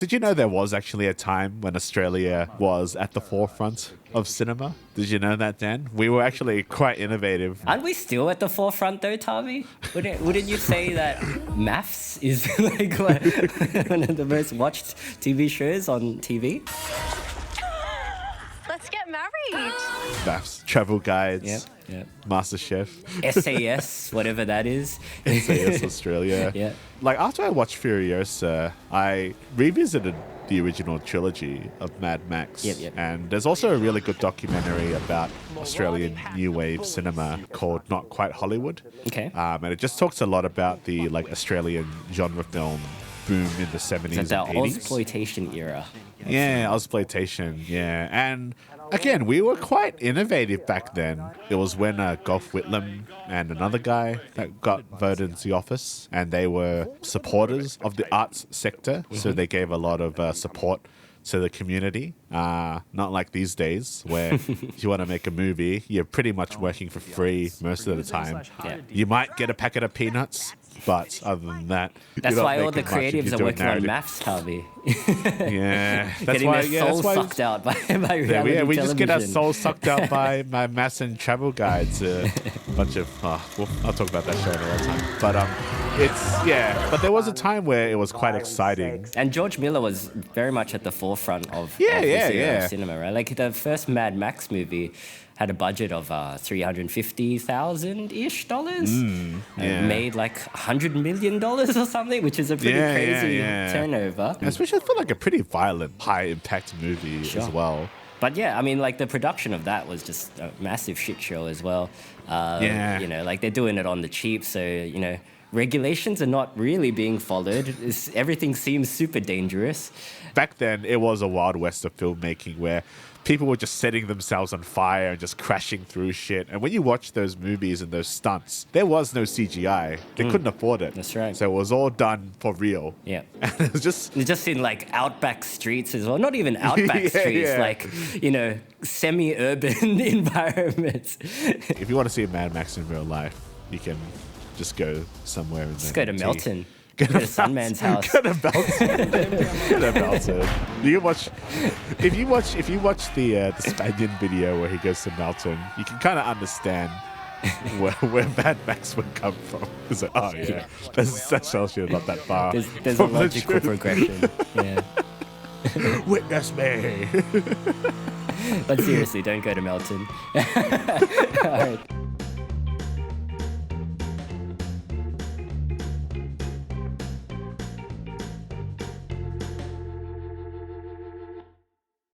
Did you know there was actually a time when Australia was at the forefront of cinema? Did you know that, Dan? We were actually quite innovative. Aren't we still at the forefront though, Tavi? Wouldn't you say that Maths is like one of the most watched TV shows on TV? Let's get married. Maths, travel guides, Yep. MasterChef, SAS, whatever that is. SAS Australia. Yeah. Like after I watched Furiosa, I revisited the original trilogy of Mad Max. Yep. And there's also a really good documentary about Australian new wave cinema called Not Quite Hollywood. Okay. And it just talks a lot about the like Australian genre film boom in the 70s It's the and 80s. Ozploitation era. Yeah, Ozploitation, yeah. And again, we were quite innovative back then. It was when Gough Whitlam and another guy that got voted into the office, and they were supporters of the arts sector, so they gave a lot of support to the community. Not like these days, where if you want to make a movie, you're pretty much working for free most of the time. Yeah. You might get a packet of peanuts, but other than that, That's you're not why all the making much if creatives you're are doing working on narrative. Maths, Tavi. Yeah, that's Getting why. their Yeah, soul that's why. sucked out by reality Yeah, we just get our television. souls sucked out by my maths and travel guides. A bunch of, well, I'll talk about that show another time. But but there was a time where it was quite exciting. And George Miller was very much at the forefront of this era of cinema, right? Like the first Mad Max movie had a budget of $350,000-ish made like $100 million or something, which is a pretty crazy turnover. Especially for like a pretty violent, high-impact movie as well. But yeah, I mean, like the production of that was just a massive shit show as well. You know, like they're doing it on the cheap, so, you know, regulations are not really being followed. Everything seems super dangerous. Back then, it was a wild west of filmmaking where people were just setting themselves on fire and just crashing through shit. And when you watch those movies and those stunts, there was no CGI. They couldn't afford it. That's right. So it was all done for real. Yeah. And it was just... Just in like outback streets as well. Not even outback streets, like, you know, semi-urban environments. If you want to see Mad Max in real life, you can just go somewhere in Just go to Melton. Go to Sunman's house. Go to Melton. Go to Melton. You can watch if you watch the Spaniard video where he goes to Melton, you can kind of understand where Mad Max would come from. It's like, oh yeah, that tells you not that far. There's a logical progression. Yeah. Witness me. But seriously, don't go to Melton. All right.